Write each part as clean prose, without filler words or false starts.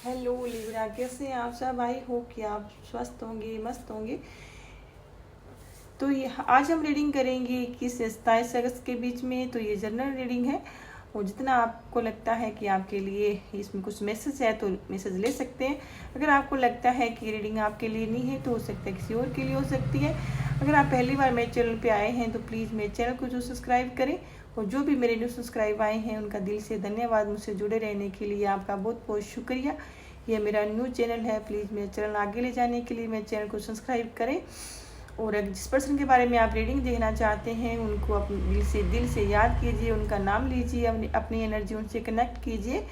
Hello Libra, कैसे हैं आप सब। आई होप कि आप स्वस्थ होंगे, मस्त होंगे। तो ये आज हम रीडिंग करेंगे 21 से 27 अगस्त के बीच में। तो ये जनरल रीडिंग है और जितना आपको लगता है कि आपके लिए इसमें कुछ मैसेज है तो मैसेज ले सकते हैं। अगर आपको लगता है कि रीडिंग आपके लिए नहीं है तो हो सकता है किसी और के लिए हो सकती है। अगर आप पहली बार मेरे चैनल पे आए हैं तो प्लीज़ मेरे चैनल को जो सब्सक्राइब करें, और जो भी मेरे न्यू सब्सक्राइब आए हैं उनका दिल से धन्यवाद। मुझसे जुड़े रहने के लिए आपका बहुत बहुत शुक्रिया। ये मेरा न्यू चैनल है, प्लीज़ मेरे चैनल आगे ले जाने के लिए मेरे चैनल को सब्सक्राइब करें। और जिस पर्सन के बारे में आप रीडिंग देखना चाहते हैं उनको अपने दिल से याद कीजिए, उनका नाम लीजिए, अपनी एनर्जी उनसे कनेक्ट कीजिए।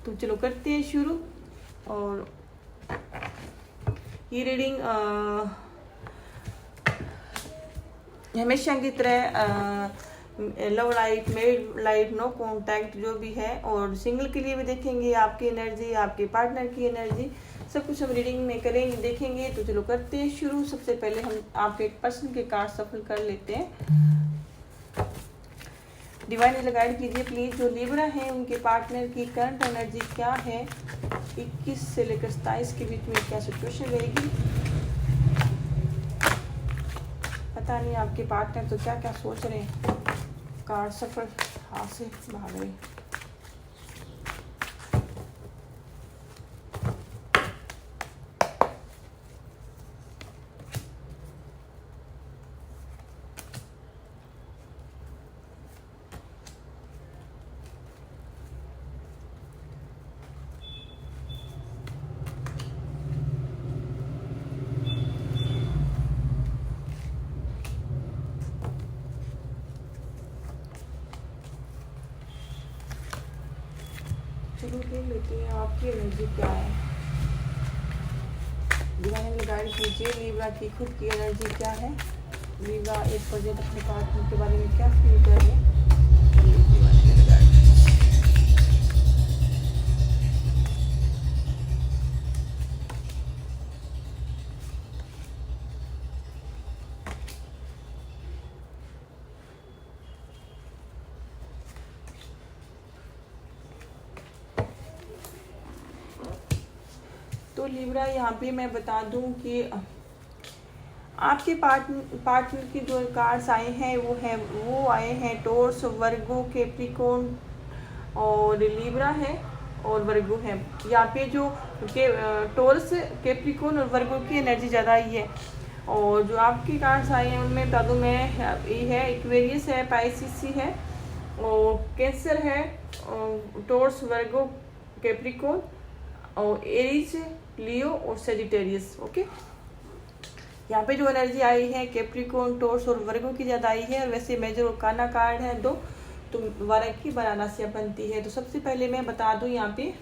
तो चलो करते हैं शुरू। और ये रीडिंग हमेशा की तरह love life, married life, no contact जो भी है, और सिंगल के लिए भी देखेंगे आपकी एनर्जी, आपके पार्टनर की एनर्जी, सब कुछ हम रीडिंग में करेंगे, देखेंगे। तो चलो करते हैं शुरू। सबसे पहले हम आपके एक पर्सन के कार्ड सफल कर लेते हैं। डिवाइन एंजल गाइड कीजिए प्लीज, जो लिब्रा है उनके पार्टनर की करंट एनर्जी क्या है, 21 से लेकर 27 के बीच में क्या सिचुएशन रहेगी। पता नहीं आपके पार्टनर तो क्या क्या सोच रहे हैं। कार्ड सफल, हाथ से भाग रहे। चलो देख लेते हैं आपकी एनर्जी क्या है। डिवाइन एंजल गाइड कीजिए लिब्रा की खुद की एनर्जी क्या है। लिब्रा एक प्रोजेक्ट अपने पार्टनर के बारे में क्या फील कर रहे हैं। तो लिब्रा यहाँ पे मैं बता दूं कि आपके पार्टनर की जो कार्ड्स आए हैं वो आए हैं टॉरस, वर्गो, कैप्रिकॉर्न और लिब्रा है और वर्गो है। यहाँ पे जो टॉरस, कैप्रिकॉर्न और वर्गो की एनर्जी ज़्यादा आई है। और जो आपके कार्ड्स आए हैं उनमें बता दूँ मैं, ये है एक्वेरियस है, पाइसिस है और कैंसर है, टॉरस, वर्गो, कैप्रिकॉर्न और एरीज, लियो और सेजिटेरियस। ओके, यहाँ पे जो एनर्जी आई है कैप्रिकॉर्न, टॉरस और वर्गो की ज़्यादा आई है। और वैसे मेजर ओकाना कार्ड है 2, तो वारा की वाराणसी बनती है। तो सबसे पहले मैं बता दूं यहाँ पे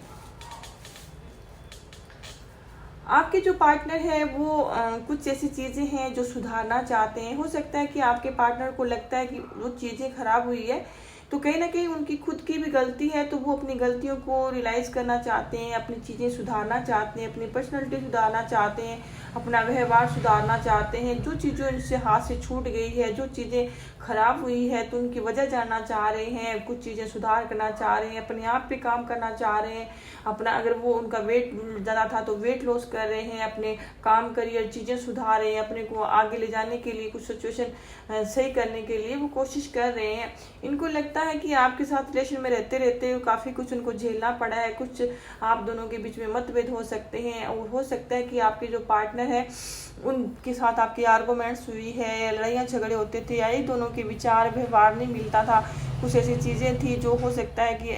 आपके जो पार्टनर है वो कुछ ऐसी चीज़ें हैं जो सुधारना चाहते हैं। हो सकता है कि आपके पार्टनर को लगता है कि वो चीज़ें खराब हुई है तो कहीं ना कहीं उनकी खुद की भी गलती है, तो वो अपनी गलतियों को रियलाइज करना चाहते हैं, अपनी चीज़ें सुधारना चाहते हैं, अपनी पर्सनैलिटी सुधारना चाहते हैं, अपना व्यवहार सुधारना चाहते हैं। जो चीज़ें इनसे हाथ से छूट गई है, जो चीज़ें खराब हुई है तो उनकी वजह जानना चाह रहे हैं, कुछ चीज़ें सुधार करना चाह रहे हैं, अपने आप पे काम करना चाह रहे हैं। अपना अगर वो उनका वेट ज़्यादा था तो वेट लॉस कर रहे हैं, अपने काम करियर चीज़ें सुधार रहे हैं, अपने को आगे ले जाने के लिए, कुछ सिचुएशन सही करने के लिए वो कोशिश कर रहे हैं। इनको लगता है कि आपके साथ रिलेशन में रहते रहते काफ़ी कुछ उनको झेलना पड़ा है, कुछ आप दोनों के बीच में मतभेद हो सकते हैं। और हो सकता है कि आपके जो पार्टनर है उनके साथ आपकी आर्गुमेंट्स हुई है, लड़ाइयाँ झगड़े होते थे, या दोनों के विचार व्यवहार नहीं मिलता था। कुछ ऐसी चीज़ें थी जो हो सकता है कि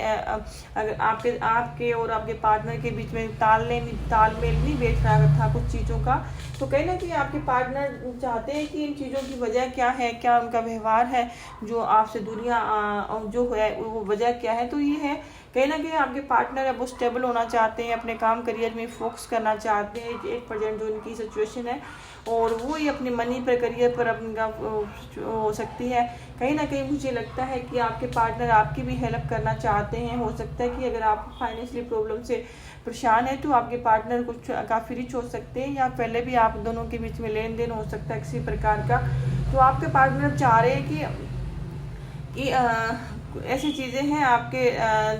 अगर आपके और आपके पार्टनर के बीच में तालमेल नहीं बैठ रहा था कुछ चीज़ों का। तो कहीं ना कहीं आपके पार्टनर चाहते हैं कि इन चीज़ों की वजह क्या है, क्या उनका व्यवहार है जो आपसे दूरियां जो है वो वजह क्या है। तो ये है कहीं ना कहीं आपके पार्टनर है वो स्टेबल होना चाहते हैं, अपने काम करियर में फोकस करना चाहते हैं। एक प्रेजेंट जो उनकी सिचुएशन है और वो ही अपने मनी पर, करियर पर अपना हो सकती है। कहीं ना कहीं मुझे लगता है कि आपके पार्टनर आपकी भी हेल्प करना चाहते हैं। हो सकता है कि अगर आप फाइनेंशियली प्रॉब्लम से परेशान है तो आपके पार्टनर कुछ काफ़ी रिच हो सकते हैं, या पहले भी आप दोनों के बीच में लेन देन हो सकता है किसी प्रकार का। तो आपके पार्टनर चाह रहे हैं कि ऐसी चीज़ें हैं आपके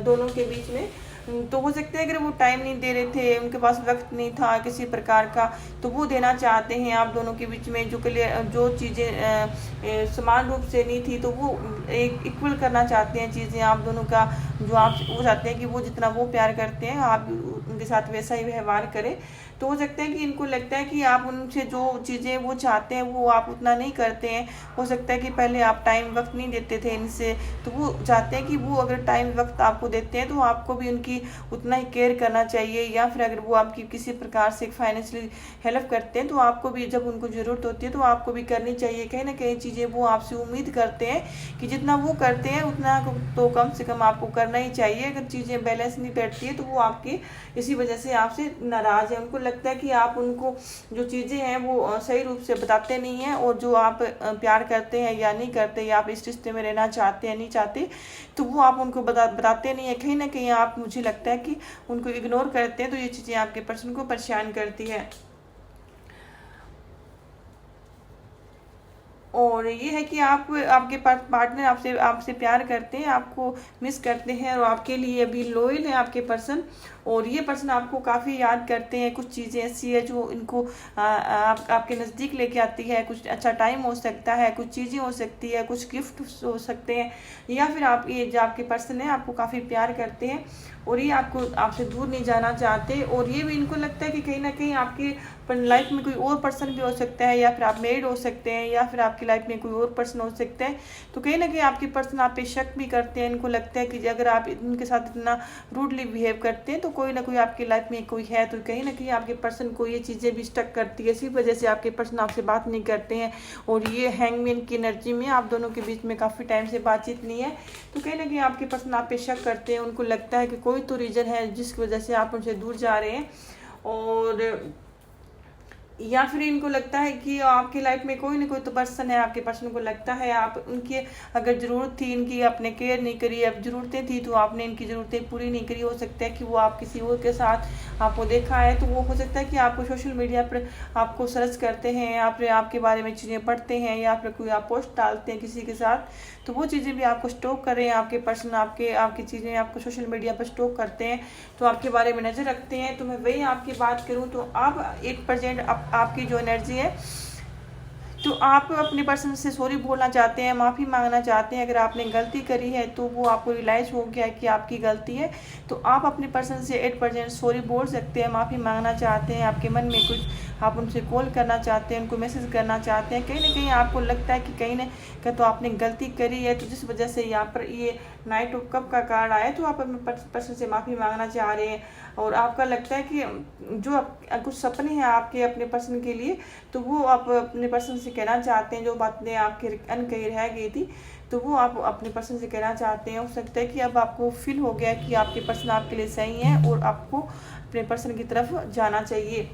दोनों के बीच में तो हो सकता है अगर वो टाइम नहीं दे रहे थे, उनके पास वक्त नहीं था किसी प्रकार का, तो वो देना चाहते हैं आप दोनों के बीच में। जो चीज़ें समान रूप से नहीं थी, तो वो एक इक्वल करना चाहते हैं चीज़ें आप दोनों का। जो आप वो चाहते हैं कि वो जितना वो प्यार करते हैं आप उनके साथ वैसा ही व्यवहार करें। तो हो सकता है कि इनको लगता है कि आप उनसे जो चीज़ें वो चाहते हैं वो आप उतना नहीं करते हैं। हो सकता है कि पहले आप टाइम वक्त नहीं देते थे इनसे, तो वो चाहते हैं कि वो अगर टाइम वक्त आपको देते हैं तो आपको भी उनकी उतना ही केयर करना चाहिए। या फिर अगर वो आपकी किसी प्रकार से फाइनेंशियली हेल्प करते हैं तो आपको भी जब उनको ज़रूरत होती है तो आपको भी करनी चाहिए। कहीं ना कहीं चीज़ें वो आपसे उम्मीद करते हैं कि जितना वो करते हैं उतना तो कम से कम आपको करना ही चाहिए। अगर चीज़ें बैलेंस नहीं बैठती है तो वो आपकी इसी वजह से आपसे नाराज़ है। उनको लगता है कि आप उनको जो चीज़ें हैं वो सही रूप से बताते नहीं हैं, और जो आप प्यार करते हैं या नहीं करते, या आप इस रिश्ते में रहना चाहते हैं नहीं चाहते, तो वो आप उनको बताते नहीं है। कहीं ना कहीं आप, मुझे लगता है कि उनको इग्नोर करते हैं, तो ये चीज़ें आपके पर्सन को परेशान करती है। और ये है कि आपके पार्टनर आपसे आपसे प्यार करते हैं, आपको मिस करते हैं, और आपके लिए अभी लॉयल है आपके पर्सन। और ये पर्सन आपको काफ़ी याद करते हैं। कुछ चीज़ें ऐसी है जो इनको आपके नज़दीक लेके आती है। कुछ अच्छा टाइम हो सकता है, कुछ चीज़ें हो सकती है, कुछ गिफ्ट हो सकते हैं, या फिर आप ये जो आपके पर्सन है आपको काफ़ी प्यार करते हैं और ये आपसे दूर नहीं जाना चाहते। और ये भी इनको लगता है कि कहीं ना कहीं आपकी लाइफ में कोई और पर्सन भी हो सकता है, या फिर आप मैरिड हो सकते हैं, या फिर आपकी लाइफ में कोई और पर्सन हो सकता है। तो कहीं ना कहीं आपके पर्सन आप पे शक भी करते हैं। इनको लगता है कि अगर आप इनके साथ इतना रूडली बिहेव करते हैं तो कोई ना कोई आपकी लाइफ में कोई है। तो कहीं ना कहीं आपके पर्सन को ये चीज़ें भी स्टक करती है, इसी वजह से आपके पर्सन आपसे बात नहीं करते हैं। और ये हैंगमैन की एनर्जी में आप दोनों के बीच में काफ़ी टाइम से बातचीत नहीं है। तो कहीं ना कहीं आपके पर्सन आप पे शक करते हैं। उनको लगता है कि कोई तो रीज़न है जिसकी वजह से आप उनसे दूर जा रहे हैं। और या फिर इनको लगता है कि आपकी लाइफ में कोई ना कोई तो पर्सन है। आपके पर्सन को लगता है आप उनकी अगर ज़रूरत थी इनकी, आपने केयर नहीं करी, अब ज़रूरतें थी तो आपने इनकी ज़रूरतें पूरी नहीं करी। हो सकता है कि वो आप किसी और के साथ आपको देखा है, तो वो हो सकता है कि आपको सोशल मीडिया पर आपको सर्च करते हैं, आपके बारे में चीज़ें पढ़ते हैं, या फिर कोई आप पोस्ट डालते हैं किसी के साथ, तो वो चीज़ें भी आपको स्टॉक कर रहे हैं। आपके पर्सन आपकी चीज़ें आपको सोशल मीडिया पर स्टॉक करते हैं, तो आपके बारे में नज़र रखते हैं। तो मैं वही आपकी बात करूँ तो आप 8% आपकी जो एनर्जी है, तो आप अपने पर्सन से सॉरी बोलना चाहते हैं, माफ़ी मांगना चाहते हैं। अगर आपने गलती करी है तो वो आपको रियलाइज़ हो गया है कि आपकी गलती है, तो आप अपने पर्सन से 8% सॉरी बोल सकते हैं, माफ़ी मांगना चाहते हैं। आपके मन में कुछ आप उनसे कॉल करना चाहते हैं, उनको मैसेज करना चाहते हैं। कहीं ना कहीं आपको लगता है कि कहीं ना कहीं तो आपने गलती करी है, तो जिस वजह से यहाँ पर ये नाइट ऑफ कप का कार्ड आया, तो आप अपने पर्सन से माफ़ी मांगना चाह रहे हैं। और आपका लगता है कि जो कुछ सपने हैं आपके अपने पर्सन के लिए, तो वो आप अपने पर्सन से कहना चाहते हैं। जो बातें आपके अनकही रह गई थी, तो वो आप अपने पर्सन से कहना चाहते हैं। हो सकता है कि अब आपको फील हो गया कि आपके पर्सन आपके लिए सही है और आपको अपने पर्सन की तरफ जाना चाहिए।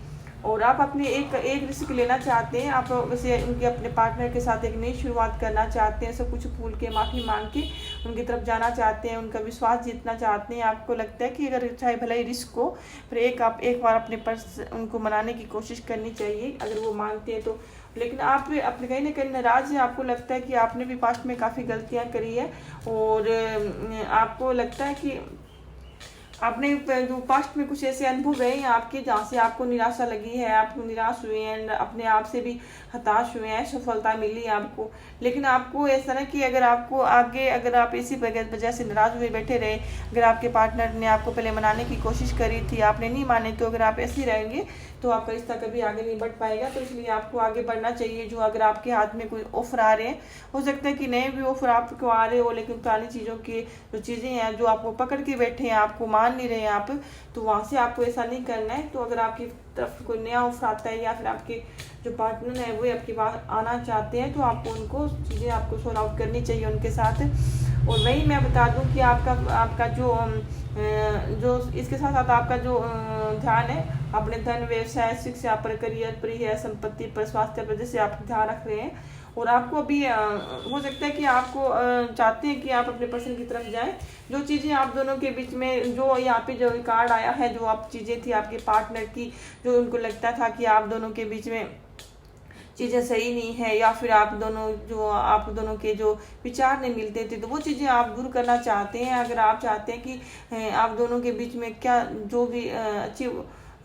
और आप अपने एक रिस्क लेना चाहते हैं। आप वैसे उनके अपने पार्टनर के साथ एक नई शुरुआत करना चाहते हैं, सब कुछ भूल के, माफ़ी मांग के उनकी तरफ जाना चाहते हैं, उनका विश्वास जीतना चाहते हैं। आपको लगता है कि अगर चाहे भले ही रिस्क हो, फिर एक बार उनको मनाने की कोशिश करनी चाहिए, अगर वो मानते हैं तो। लेकिन आप अपने कहीं ना कहीं नाराज़ हैं। आपको लगता है कि आपने भी पास्ट में काफ़ी गलतियाँ करी है, और आपको लगता है कि आपने जो पास्ट में कुछ ऐसे अनुभव रहे हैं आपके, जहाँ से आपको निराशा लगी है, आप निराश हुए हैं, अपने आप से भी हताश हुए हैं, सफलता मिली आपको। लेकिन आपको ऐसा ना कि अगर आप इसी वजह से नाराज हुए बैठे रहे, अगर आपके पार्टनर ने आपको पहले मनाने की कोशिश करी थी, आपने नहीं माने, तो अगर आप ऐसे ही रहेंगे तो आपका रिश्ता कभी आगे नहीं बढ़ पाएगा। तो इसलिए आपको आगे बढ़ना चाहिए। जो अगर आपके हाथ में कोई ऑफर आ रहे हैं, हो सकता है कि नए भी ऑफर आपको आ रहे हो, लेकिन पुरानी चीज़ों की जो चीज़ें हैं जो आपको पकड़ के बैठे हैं, आपको मान नहीं रहे हैं आप, तो वहाँ से आपको ऐसा नहीं करना है। तो अगर आपकी तरफ कोई नया ऑफर आता है, या फिर आपके जो पार्टनर है वो आपके पास आना चाहते हैं, तो आपको उनको चीज़ें आपको सॉर्ट आउट करनी चाहिए उनके साथ। और वही मैं बता दूं कि आपका जो इसके साथ साथ आपका जो ध्यान है अपने धन, व्यवसाय, शिक्षा पर, करियर पर ही है, संपत्ति पर, स्वास्थ्य पर, जैसे आप ध्यान रख रहे हैं। और आपको अभी हो सकता है कि आपको चाहते हैं कि आप अपने पर्सन की तरफ जाएं। जो चीज़ें आप दोनों के बीच में, जो यहाँ पे जो कार्ड आया है, जो आप चीज़ें थी आपके पार्टनर की, जो उनको लगता था कि आप दोनों के बीच में चीज़ें सही नहीं है, या फिर आप दोनों के जो विचार नहीं मिलते थे, तो वो चीज़ें आप दूर करना चाहते हैं। अगर आप चाहते हैं कि आप दोनों के बीच में क्या जो भी अच्छी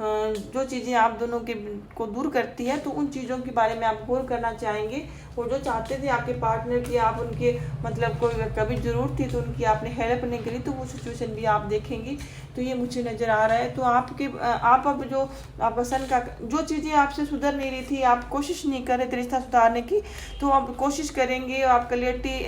जो चीज़ें आप दोनों के को दूर करती है, तो उन चीज़ों के बारे में आप गौर करना चाहेंगे। और जो चाहते थे आपके पार्टनर की आप उनके मतलब कोई कभी ज़रूरत थी तो उनकी आपने हेल्प नहीं करी, तो वो सिचुएशन भी आप देखेंगे। तो ये मुझे नज़र आ रहा है। तो आप अब जो आपका सन का जो चीज़ें आपसे सुधर नहीं रही थी, आप कोशिश नहीं कर रहे थे रिश्ता सुधारने की, तो आप कोशिश करेंगे। आप क्लियरिटी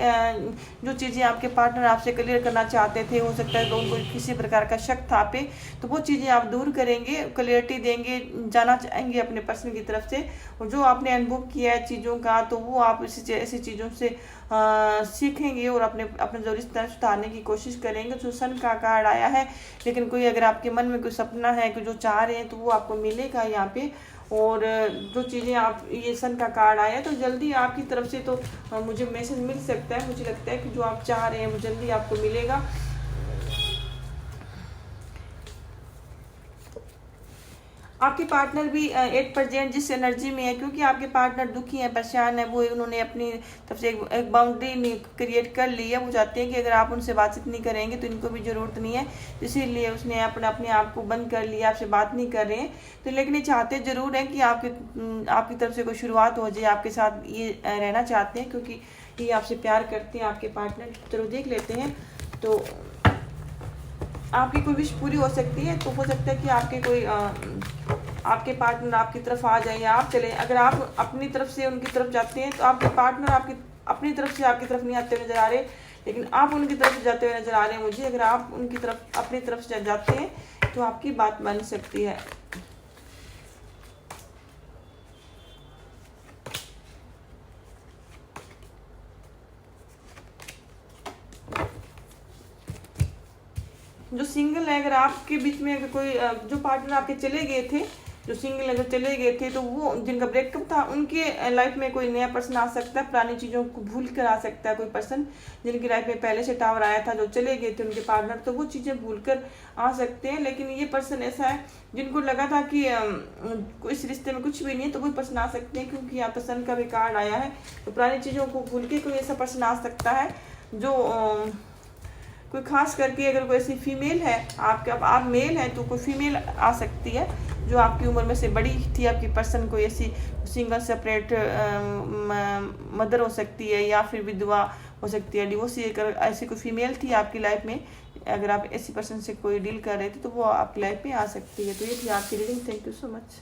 जो चीज़ें आपके पार्टनर आपसे क्लियर करना चाहते थे, हो सकता है कि उनको किसी प्रकार का शक था पे, तो वो चीज़ें आप दूर करेंगे, क्लियरिटी देंगे, जाना चाहेंगे अपने पर्सन की तरफ से। और जो आपने अनुभव किया है चीज़ों का, तो वो आप ऐसी चीज़ों से सीखेंगे और अपने जो रिश्ता सुधारने की कोशिश करेंगे। जो सन का कार्ड आया है, लेकिन कोई अगर आपके मन में कोई सपना है कि जो चाह रहे हैं, तो वो आपको मिलेगा यहाँ पे। और जो चीज़ें आप ये सन का कार्ड आया है, तो जल्दी आपकी तरफ से तो मुझे मैसेज मिल सकता है। मुझे लगता है कि जो आप चाह रहे हैं वो जल्दी आपको मिलेगा। आपके पार्टनर भी 8% जिस एनर्जी में है, क्योंकि आपके पार्टनर दुखी है, परेशान है, वो उन्होंने अपनी तरफ से एक बाउंड्री क्रिएट कर ली है। वो चाहते हैं कि अगर आप उनसे बातचीत नहीं करेंगे तो इनको भी ज़रूरत नहीं है, इसीलिए उसने अपने आप को बंद कर लिया, आपसे बात नहीं कर रहे हैं। तो लेकिन ये चाहते ज़रूर हैं कि आपकी तरफ से कोई शुरुआत हो जाए, आपके साथ ये रहना चाहते हैं, क्योंकि ये आपसे प्यार करते हैं आपके पार्टनर। चलो देख लेते हैं। तो आपकी कोई विश पूरी हो सकती है, तो हो सकता है कि आपके पार्टनर आपकी तरफ आ जाए या आप चले। अगर आप अपनी तरफ से उनकी तरफ जाते हैं, तो आपके पार्टनर अपनी तरफ से आपकी तरफ नहीं आते हुए नजर आ रहे, लेकिन आप उनकी तरफ से जाते हुए नजर आ रहे हैं मुझे। अगर आप उनकी तरफ अपनी तरफ से जाते हैं, तो आपकी बात बन सकती है। जो सिंगल है, अगर आपके बीच में अगर कोई जो पार्टनर आपके चले गए थे, जो सिंगल अगर चले गए थे, तो वो जिनका ब्रेकअप था, उनके लाइफ में कोई नया पर्सन आ सकता है। पुरानी चीज़ों को भूल कर आ सकता है कोई पर्सन, जिनकी लाइफ में पहले से टावर आया था, जो चले गए थे उनके पार्टनर, तो वो चीज़ें भूल कर आ सकते हैं। लेकिन ये पर्सन ऐसा है जिनको लगा था कि इस रिश्ते में कुछ भी नहीं है, तो वही पर्सन आ सकते हैं, क्योंकि यहाँ पर्सन का भी कार्ड आया है। तो पुरानी चीज़ों को भूल के कोई ऐसा पर्सन आ सकता है, जो कोई खास करके अगर कोई ऐसी फीमेल है, आप मेल हैं, तो कोई फीमेल आ सकती है जो आपकी उम्र में से बड़ी थी। आपकी पर्सन कोई ऐसी सिंगल सेपरेट मदर हो सकती है, या फिर विधवा हो सकती है, डिवोर्स। ऐसी कोई फीमेल थी आपकी लाइफ में, अगर आप ऐसी पर्सन से कोई डील कर रहे थे, तो वो आपकी लाइफ में आ सकती है। तो ये थी आपकी reading. Thank you so much.